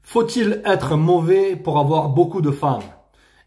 Faut-il être mauvais pour avoir beaucoup de femmes?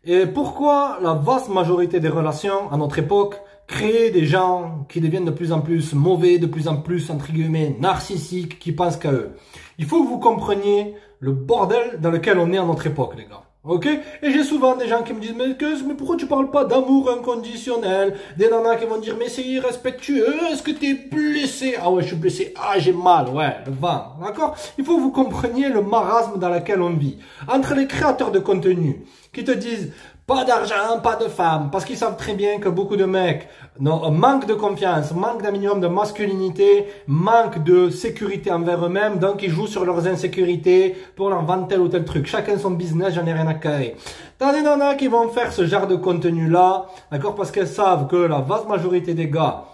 Et pourquoi la vaste majorité des relations à notre époque créent des gens qui deviennent de plus en plus mauvais, de plus en plus, entre guillemets, narcissiques, qui pensent qu'à eux? Il faut que vous compreniez le bordel dans lequel on est à notre époque, les gars. Ok? Et j'ai souvent des gens qui me disent, mais pourquoi tu parles pas d'amour inconditionnel? Des nanas qui vont dire, mais c'est irrespectueux, est-ce que t'es blessé? Ah ouais, je suis blessé, ah j'ai mal, ouais, le vent, d'accord? Il faut que vous compreniez le marasme dans lequel on vit. Entre les créateurs de contenu qui te disent, pas d'argent, pas de femmes, parce qu'ils savent très bien que beaucoup de mecs manquent de confiance, manquent d'un minimum de masculinité, manquent de sécurité envers eux-mêmes, donc ils jouent sur leurs insécurités pour leur vendre tel ou tel truc. Chacun son business, j'en ai rien à carrer. T'as des nanas qui vont faire ce genre de contenu-là, d'accord, parce qu'elles savent que la vaste majorité des gars,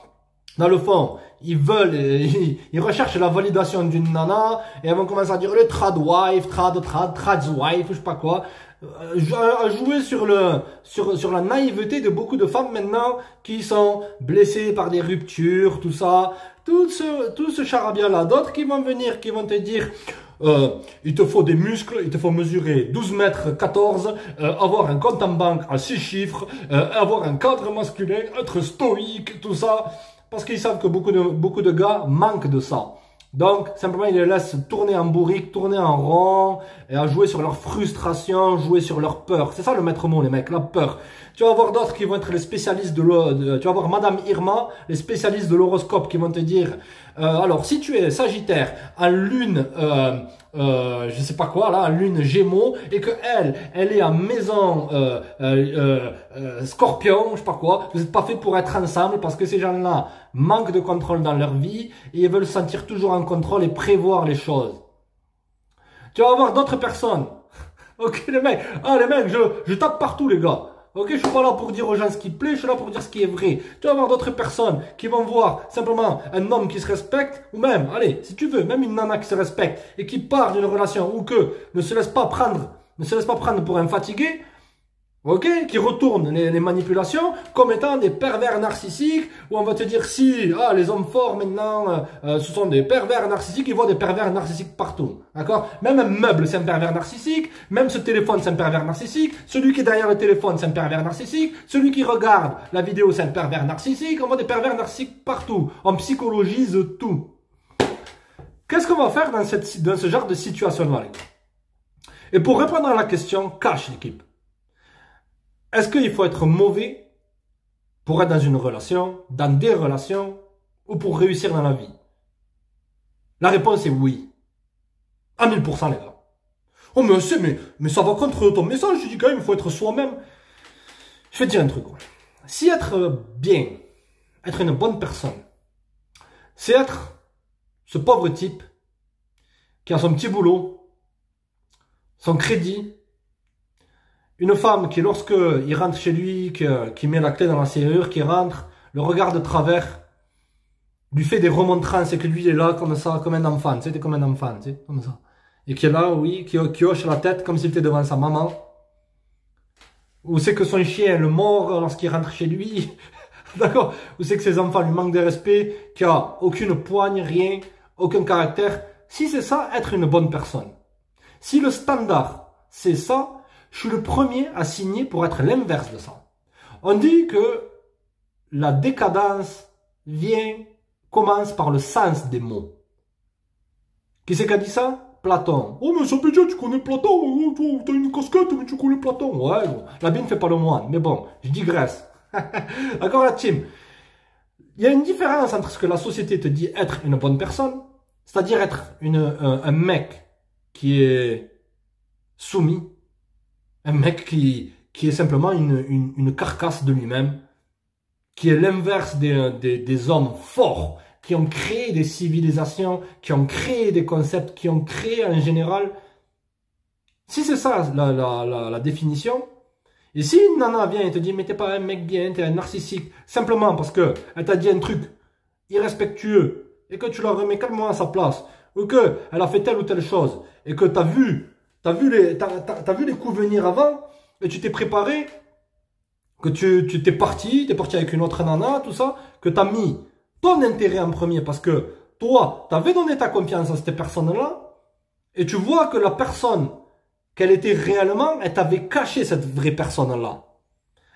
dans le fond, ils recherchent la validation d'une nana, et elles vont commencer à dire le trad wife, trad wife, je sais pas quoi, à jouer sur la naïveté de beaucoup de femmes maintenant qui sont blessées par des ruptures, tout ça, tout ce charabia-là. D'autres qui vont venir, qui vont te dire, il te faut des muscles, il te faut mesurer 12 mètres 14, avoir un compte en banque à 6 chiffres, avoir un cadre masculin, être stoïque, tout ça. Parce qu'ils savent que beaucoup de gars manquent de ça. Donc, simplement, ils les laissent tourner en bourrique, tourner en rond, et à jouer sur leur frustration, jouer sur leur peur. C'est ça le maître mot, les mecs, la peur. Tu vas avoir d'autres qui vont être les spécialistes tu vas avoir Madame Irma, les spécialistes de l'horoscope qui vont te dire, alors, si tu es Sagittaire, en lune, je sais pas quoi, là, en lune Gémeaux, et que elle est en maison, Scorpion, je sais pas quoi, vous n'êtes pas fait pour être ensemble parce que ces gens-là manquent de contrôle dans leur vie et ils veulent se sentir toujours en contrôle et prévoir les choses. Tu vas avoir d'autres personnes. Ok, les mecs, je tape partout, les gars. Ok, je suis pas là pour dire aux gens ce qui plaît, je suis là pour dire ce qui est vrai. Tu vas avoir d'autres personnes qui vont voir simplement un homme qui se respecte, ou même, allez, si tu veux, même une nana qui se respecte et qui part d'une relation ou que ne se laisse pas prendre pour un fatigué, ok, qui retourne les manipulations comme étant des pervers narcissiques, où on va te dire si, les hommes forts maintenant, ce sont des pervers narcissiques, ils voient des pervers narcissiques partout, d'accord? Même un meuble, c'est un pervers narcissique, même ce téléphone, c'est un pervers narcissique, celui qui est derrière le téléphone, c'est un pervers narcissique, celui qui regarde la vidéo, c'est un pervers narcissique, on voit des pervers narcissiques partout, on psychologise tout. Qu'est-ce qu'on va faire dans ce genre de situation-là, les gars? Et pour répondre à la question, cache l'équipe. Est-ce qu'il faut être mauvais pour être dans une relation, dans des relations, ou pour réussir dans la vie? La réponse est oui. À 1000%, les gars. Oh, mais ça va contre ton message. Je dis quand même, il faut être soi-même. Je vais te dire un truc. Si être bien, être une bonne personne, c'est être ce pauvre type qui a son petit boulot, son crédit, une femme qui, lorsque il rentre chez lui, qui met la clé dans la serrure, qui rentre, le regarde de travers, lui fait des remontrances et que lui il est là comme ça, comme un enfant, tu sais, comme un enfant, tu sais, comme ça. Et qui est là, oui, qui hoche la tête comme s'il était devant sa maman. Ou c'est que son chien le mord lorsqu'il rentre chez lui, d'accord? Ou c'est que ses enfants lui manquent de respect, qui a aucune poigne, rien, aucun caractère. Si c'est ça, être une bonne personne. Si le standard, c'est ça, je suis le premier à signer pour être l'inverse de ça. On dit que la décadence commence par le sens des mots. Qui c'est qui a dit ça? Platon. Oh mais ça peut dire, tu connais Platon, oh, t'as une casquette mais tu connais Platon. Ouais, bon, la vie ne fait pas le moine, mais bon, je digresse. D'accord la team? Il y a une différence entre ce que la société te dit être une bonne personne, c'est-à-dire être un mec qui est soumis, un mec qui est simplement une carcasse de lui-même, qui est l'inverse des hommes forts, qui ont créé des civilisations, qui ont créé des concepts, qui ont créé en général. Si c'est ça la définition, et si une nana vient et te dit mais t'es pas un mec bien, t'es un narcissique, simplement parce que elle t'a dit un truc irrespectueux, et que tu la remets calmement à sa place, ou que elle a fait telle ou telle chose, et que t'as vu les coups venir avant, et tu t'es préparé, que tu t'es parti avec une autre nana, tout ça, que tu as mis ton intérêt en premier, parce que toi, tu avais donné ta confiance à cette personne-là, Et tu vois que la personne qu'elle était réellement, elle t'avait caché cette vraie personne-là.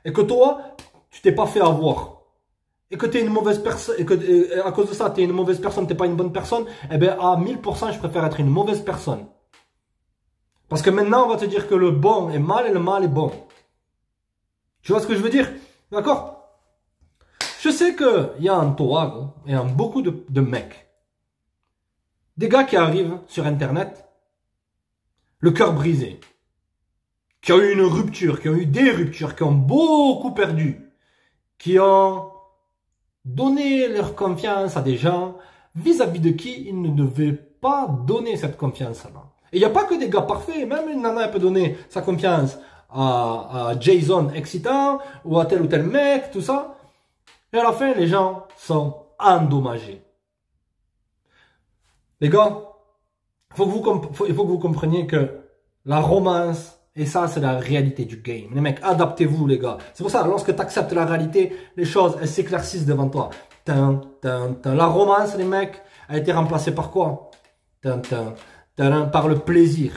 Et que toi, tu t'es pas fait avoir. Et que tu es une mauvaise personne, et que à cause de ça, tu es une mauvaise personne, tu n'es pas une bonne personne, eh bien, à 1000%, je préfère être une mauvaise personne. Parce que maintenant, on va te dire que le bon est mal et le mal est bon. Tu vois ce que je veux dire? D'accord? Je sais qu'il y a en toi, et en beaucoup de mecs, des gars qui arrivent sur Internet, le cœur brisé, qui ont eu une rupture, qui ont eu des ruptures, qui ont beaucoup perdu, qui ont donné leur confiance à des gens vis-à-vis de qui ils ne devaient pas donner cette confiance-là. Et il n'y a pas que des gars parfaits, même une nana peut donner sa confiance à Jason excitant, ou à tel ou tel mec, tout ça. Et à la fin, les gens sont endommagés. Les gars, il faut que vous compreniez que la romance, et ça c'est la réalité du game. Les mecs, adaptez-vous les gars. C'est pour ça, lorsque tu acceptes la réalité, les choses, elles s'éclaircissent devant toi. La romance, les mecs, a été remplacée par quoi? Par le plaisir.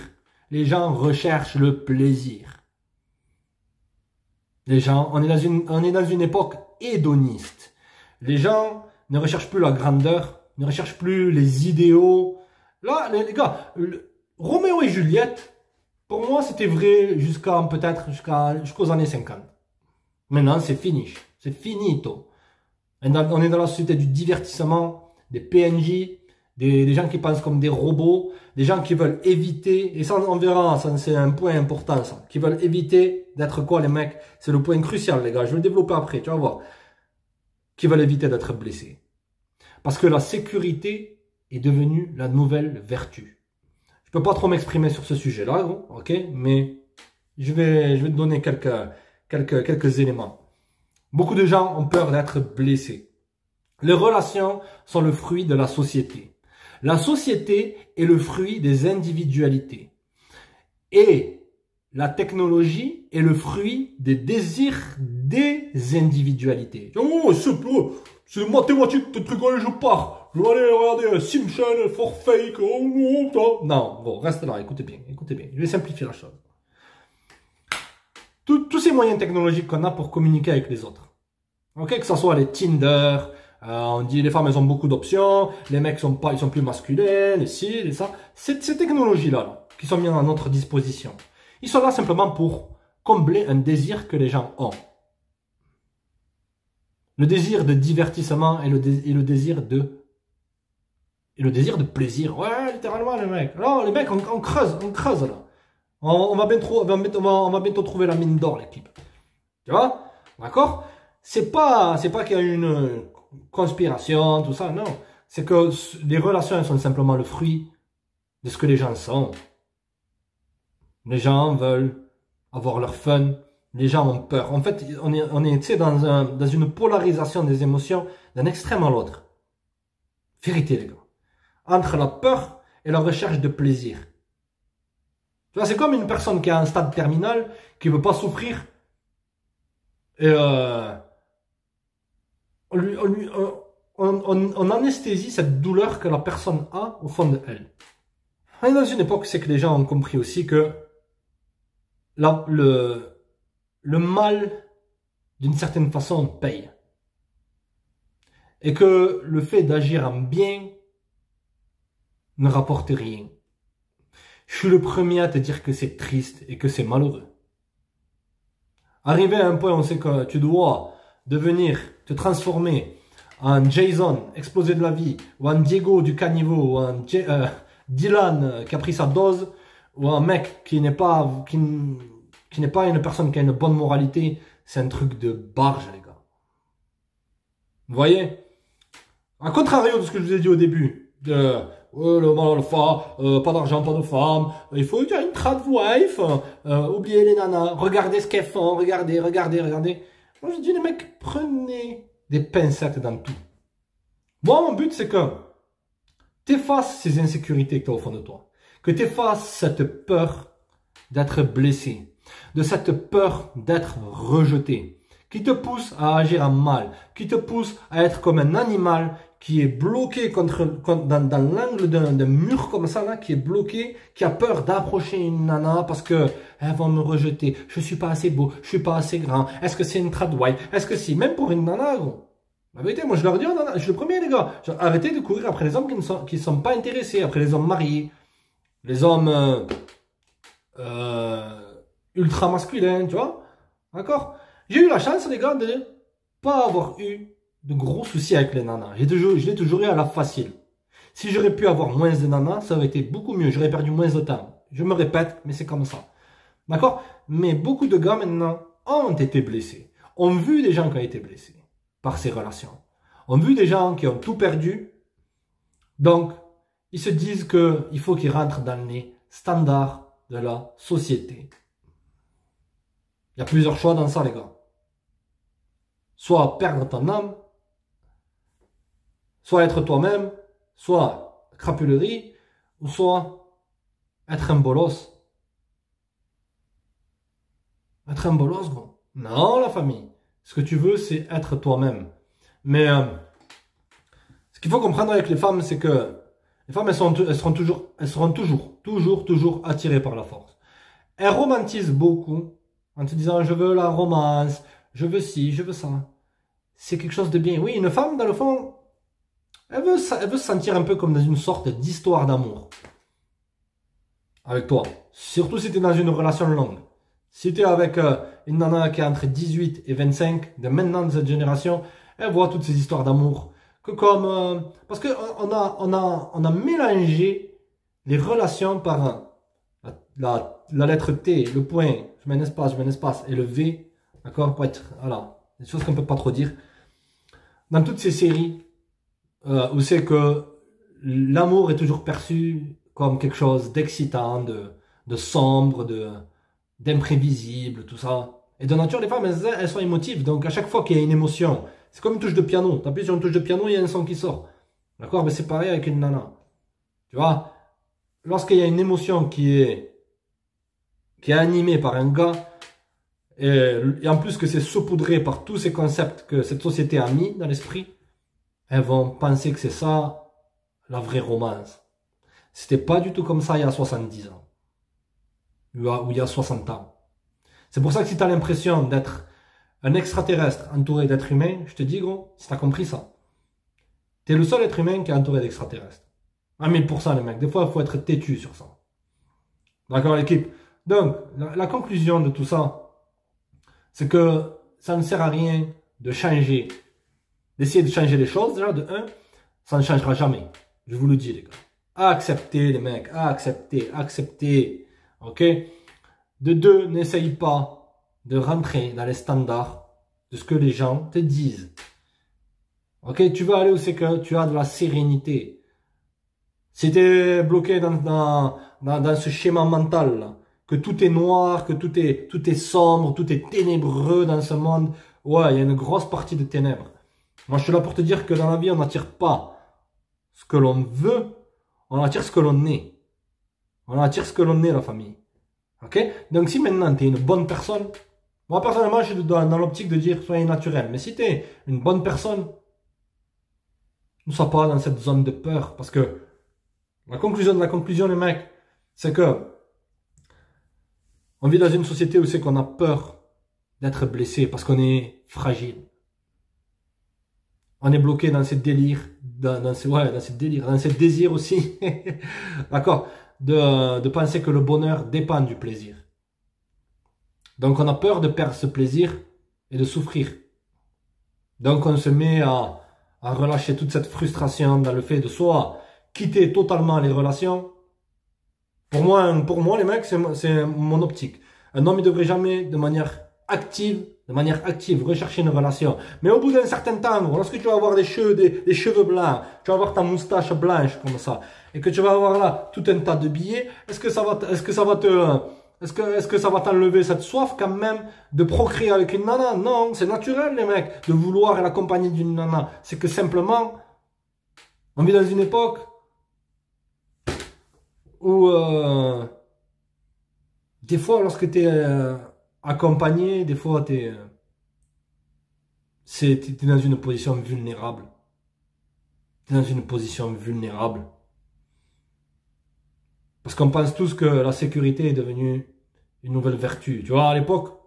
Les gens recherchent le plaisir. Les gens, on est dans une époque hédoniste. Les gens ne recherchent plus la grandeur, ne recherchent plus les idéaux. Là, les gars, Roméo et Juliette, pour moi, c'était vrai jusqu'aux années 50. Maintenant, c'est fini. C'est finito. On est dans la société du divertissement, des PNJ, des gens qui pensent comme des robots, des gens qui veulent éviter, et ça on verra, ça c'est un point important ça, qui veulent éviter d'être quoi les mecs, c'est le point crucial les gars, je vais le développer après, tu vas voir, qui veulent éviter d'être blessés. Parce que la sécurité est devenue la nouvelle vertu. Je peux pas trop m'exprimer sur ce sujet-là, ok, mais je vais te donner quelques éléments. Beaucoup de gens ont peur d'être blessés. Les relations sont le fruit de la société. La société est le fruit des individualités. Et la technologie est le fruit des désirs des individualités. Oh, c'est mathématique, ce truc-là, je pars. Je vais aller regarder Simpson for Fake. Oh, non, bon, reste là, écoutez bien. Je vais simplifier la chose. Tous ces moyens technologiques qu'on a pour communiquer avec les autres. Ok, que ce soit les Tinder, on dit les femmes elles ont beaucoup d'options, les mecs ils sont plus masculins, les ci, les ça. Ces technologies-là, qui sont mises à notre disposition, ils sont là simplement pour combler un désir que les gens ont. Le désir de divertissement et le désir de plaisir. Ouais, littéralement les mecs. Alors les mecs, on creuse là. On va bientôt trouver la mine d'or, les clips. Tu vois? D'accord? C'est pas qu'il y a une conspiration, tout ça, non. C'est que les relations sont simplement le fruit de ce que les gens sont. Les gens veulent avoir leur fun. Les gens ont peur. En fait, on est tu sais, dans une polarisation des émotions d'un extrême à l'autre. Vérité, les gars. Entre la peur et la recherche de plaisir. Tu vois, c'est comme une personne qui a un stade terminal, qui veut pas souffrir. Et on anesthésie cette douleur que la personne a au fond de elle. On est dans une époque, c'est que les gens ont compris aussi que le mal, d'une certaine façon, paye. Et que le fait d'agir en bien ne rapporte rien. Je suis le premier à te dire que c'est triste et que c'est malheureux. Arrivé à un point où on sait que tu dois devenir, te transformer en Jason, explosé de la vie, ou en Diego du caniveau, ou en Dylan qui a pris sa dose, ou un mec qui n'est pas une personne qui a une bonne moralité, c'est un truc de barge, les gars. Vous voyez? À contrario de ce que je vous ai dit au début, le mal alpha, pas d'argent, pas de femme, il faut qu'il y ait une trad wife, oubliez les nanas, regardez ce qu'elles font, regardez. Moi je dis les mecs, prenez des pincettes dans tout. Moi mon but c'est que tu effaces ces insécurités que tu as au fond de toi, que tu effaces cette peur d'être blessé, de cette peur d'être rejeté, qui te pousse à agir en mal, qui te pousse à être comme un animal qui est bloqué dans l'angle d'un mur comme ça, là, qui est bloqué, qui a peur d'approcher une nana parce que elles vont me rejeter, je suis pas assez beau, je suis pas assez grand, est-ce que c'est une tradwife, est-ce que si, même pour une nana, gros. La vérité, moi je leur dis, oh, nana, je suis le premier les gars, genre, arrêtez de courir après les hommes qui ne sont pas intéressés, après les hommes mariés, les hommes ultra masculins, tu vois, d'accord? J'ai eu la chance les gars de pas avoir eu de gros soucis avec les nanas. Je l'ai toujours eu à la facile. Si j'aurais pu avoir moins de nanas, ça aurait été beaucoup mieux. J'aurais perdu moins de temps. Je me répète, mais c'est comme ça. D'accord? Mais beaucoup de gars maintenant ont été blessés. Ont vu des gens qui ont été blessés par ces relations. Ont vu des gens qui ont tout perdu. Donc, ils se disent qu'il faut qu'ils rentrent dans les standards de la société. Il y a plusieurs choix dans ça, les gars. Soit perdre ton âme, soit être toi-même, soit crapulerie, ou soit être un bolos. Être un bolos, gros. Non, la famille. Ce que tu veux, c'est être toi-même. Mais ce qu'il faut comprendre avec les femmes, c'est que les femmes, elles seront toujours attirées par la force. Elles romantisent beaucoup en te disant, je veux la romance, je veux ci, je veux ça. C'est quelque chose de bien. Oui, une femme, dans le fond, elle veut se sentir un peu comme dans une sorte d'histoire d'amour. Avec toi. Surtout si tu es dans une relation longue. Si tu es avec une nana qui est entre 18 et 25, de maintenant de cette génération, elle voit toutes ces histoires d'amour. Que comme... parce qu'on a mélangé les relations par la lettre T, le point, je mets un espace, et le V, d'accord, pour être... Voilà, des choses qu'on ne peut pas trop dire. Dans toutes ces séries, où c'est que l'amour est toujours perçu comme quelque chose d'excitant, de sombre, d'imprévisible, tout ça. Et de nature, les femmes, elles sont émotives. Donc, à chaque fois qu'il y a une émotion, c'est comme une touche de piano. Tu appuies sur une touche de piano, il y a un son qui sort. D'accord? Mais c'est pareil avec une nana. Tu vois? Lorsqu'il y a une émotion qui est animée par un gars, et en plus que c'est saupoudré par tous ces concepts que cette société a mis dans l'esprit, elles vont penser que c'est ça, la vraie romance. C'était pas du tout comme ça il y a 70 ans. Ou il y a 60 ans. C'est pour ça que si tu as l'impression d'être un extraterrestre entouré d'êtres humains, je te dis gros, si tu as compris ça, tu es le seul être humain qui est entouré d'extraterrestres. À 1000% les mecs. Des fois, il faut être têtu sur ça. D'accord l'équipe? Donc, la conclusion de tout ça, c'est que ça ne sert à rien de changer, d'essayer de changer les choses. Déjà, de un, ça ne changera jamais. Je vous le dis les gars. Acceptez les mecs, acceptez. Ok? De deux, n'essaye pas de rentrer dans les standards de ce que les gens te disent. Ok? Tu veux aller où c'est que tu as de la sérénité. Si tu es bloqué dans ce schéma mental là, que tout est noir, que tout est sombre, tout est ténébreux dans ce monde, ouais, il y a une grosse partie de ténèbres. Moi, je suis là pour te dire que dans la vie, on n'attire pas ce que l'on veut, on attire ce que l'on est. On attire ce que l'on est, la famille. Ok? Donc, si maintenant tu es une bonne personne, moi personnellement, je suis dans l'optique de dire soyez naturel. Mais si tu es une bonne personne, ne sois pas dans cette zone de peur. Parce que la conclusion de la conclusion, les mecs, c'est que on vit dans une société où c'est qu'on a peur d'être blessé parce qu'on est fragile. On est bloqué dans ces délires, dans ces désirs aussi. D'accord? De penser que le bonheur dépend du plaisir. Donc on a peur de perdre ce plaisir et de souffrir. Donc on se met à relâcher toute cette frustration dans le fait de soit quitter totalement les relations. Pour moi les mecs, c'est mon optique. Un homme ne devrait jamais de manière active, rechercher une relation. Mais au bout d'un certain temps, lorsque tu vas avoir des cheveux blancs, tu vas avoir ta moustache blanche comme ça, et que tu vas avoir là tout un tas de billets, est-ce que ça va t'enlever cette soif quand même de procréer avec une nana? Non, c'est naturel les mecs, de vouloir l'accompagner d'une nana. C'est que simplement, on vit dans une époque où des fois lorsque tu es accompagné, des fois tu es dans une position vulnérable. tu es dans une position vulnérable. Parce qu'on pense tous que la sécurité est devenue une nouvelle vertu. Tu vois, à l'époque,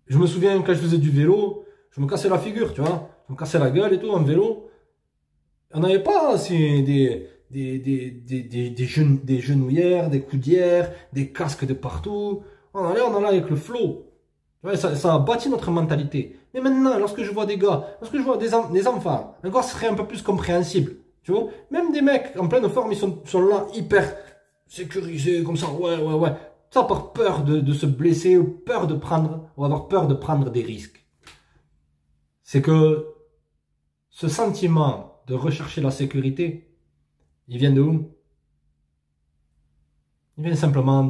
je me souviens quand je faisais du vélo, je me cassais la figure, tu vois. Je me cassais la gueule et tout en vélo. On n'avait pas des genouillères, des coudières, des casques de partout. On allait avec le flow. Ouais, ça a bâti notre mentalité. Mais maintenant, lorsque je vois des gars, lorsque je vois des enfants, encore ce serait un peu plus compréhensible. Tu vois, même des mecs en pleine forme, ils sont là hyper sécurisés, comme ça, ouais. Ça par peur de se blesser ou avoir peur de prendre des risques. C'est que ce sentiment de rechercher la sécurité, il vient de où? Il vient simplement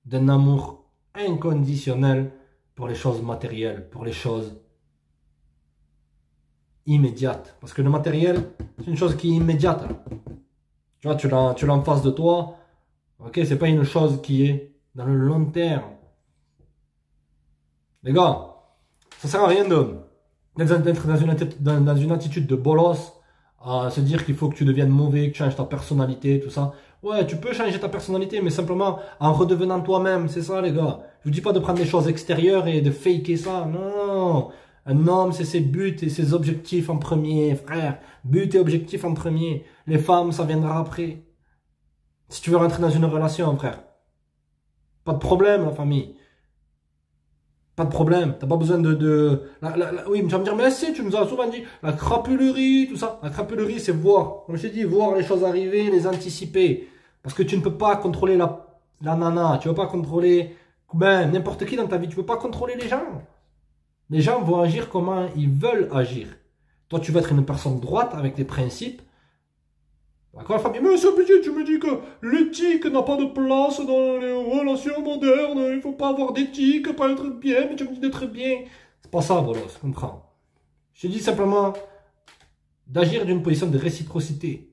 d'un amour inconditionnel pour les choses matérielles, pour les choses immédiates. Parce que le matériel, c'est une chose qui est immédiate. Tu vois, tu l'as en face de toi. Ok, c'est pas une chose qui est dans le long terme. Les gars, ça sert à rien d'être dans une attitude de bolos, à se dire qu'il faut que tu deviennes mauvais, que tu changes ta personnalité, tout ça. Ouais, tu peux changer ta personnalité, mais simplement en redevenant toi-même, c'est ça les gars. Je vous dis pas de prendre des choses extérieures et de faker ça, non. Un homme, c'est ses buts et ses objectifs en premier, frère. But et objectif en premier. Les femmes, ça viendra après. Si tu veux rentrer dans une relation, frère, pas de problème, la famille. Pas de problème. T'as pas besoin oui, mais tu vas me dire, mais si, tu nous as souvent dit, la crapulerie, tout ça. La crapulerie, c'est voir. Comme je t'ai dit, voir les choses arriver, les anticiper. Parce que tu ne peux pas contrôler la nana. Tu ne peux pas contrôler n'importe qui dans ta vie. Tu ne peux pas contrôler les gens. Les gens vont agir comment ils veulent agir. Toi, tu veux être une personne droite avec des principes. D'accord, la famille, mais c'est obligé, tu me dis que l'éthique n'a pas de place dans les relations modernes, il ne faut pas avoir d'éthique, pas être bien, mais tu me dis d'être bien. C'est pas ça, voilà, je comprends. Je te dis simplement d'agir d'une position de réciprocité.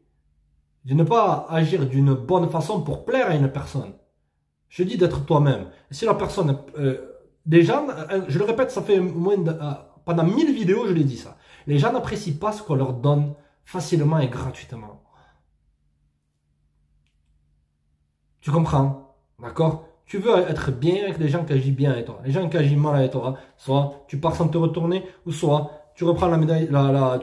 De ne pas agir d'une bonne façon pour plaire à une personne. Je te dis d'être toi-même. Et si la personne... les gens, je le répète, ça fait moins de... pendant 1000 vidéos, je l'ai dit ça. Les gens n'apprécient pas ce qu'on leur donne facilement et gratuitement. Tu comprends? D'accord? Tu veux être bien avec les gens qui agissent bien avec toi. Les gens qui agissent mal avec toi, soit tu pars sans te retourner, ou soit tu reprends la médaille,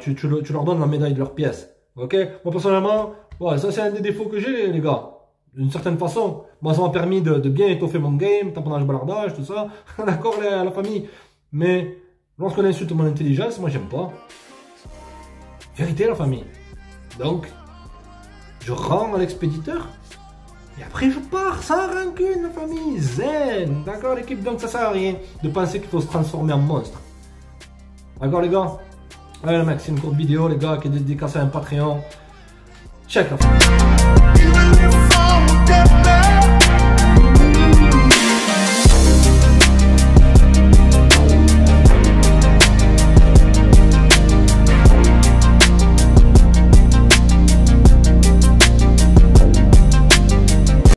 tu leur donnes la médaille de leur pièce. Ok? Moi, personnellement, ouais, ça c'est un des défauts que j'ai, les gars. D'une certaine façon. Moi, ça m'a permis de bien étoffer mon game, tamponnage, balardage, tout ça. D'accord, la famille. Mais, lorsqu'on insulte mon intelligence, moi, j'aime pas. Vérité, la famille. Donc, je rends à l'expéditeur. Et après, je pars sans rancune, la famille. Zen. D'accord, l'équipe? Donc, ça sert à rien de penser qu'il faut se transformer en monstre. D'accord, les gars? Allez, les mecs, c'est une courte vidéo, les gars, qui est dédicacée à un Patreon. Check la famille.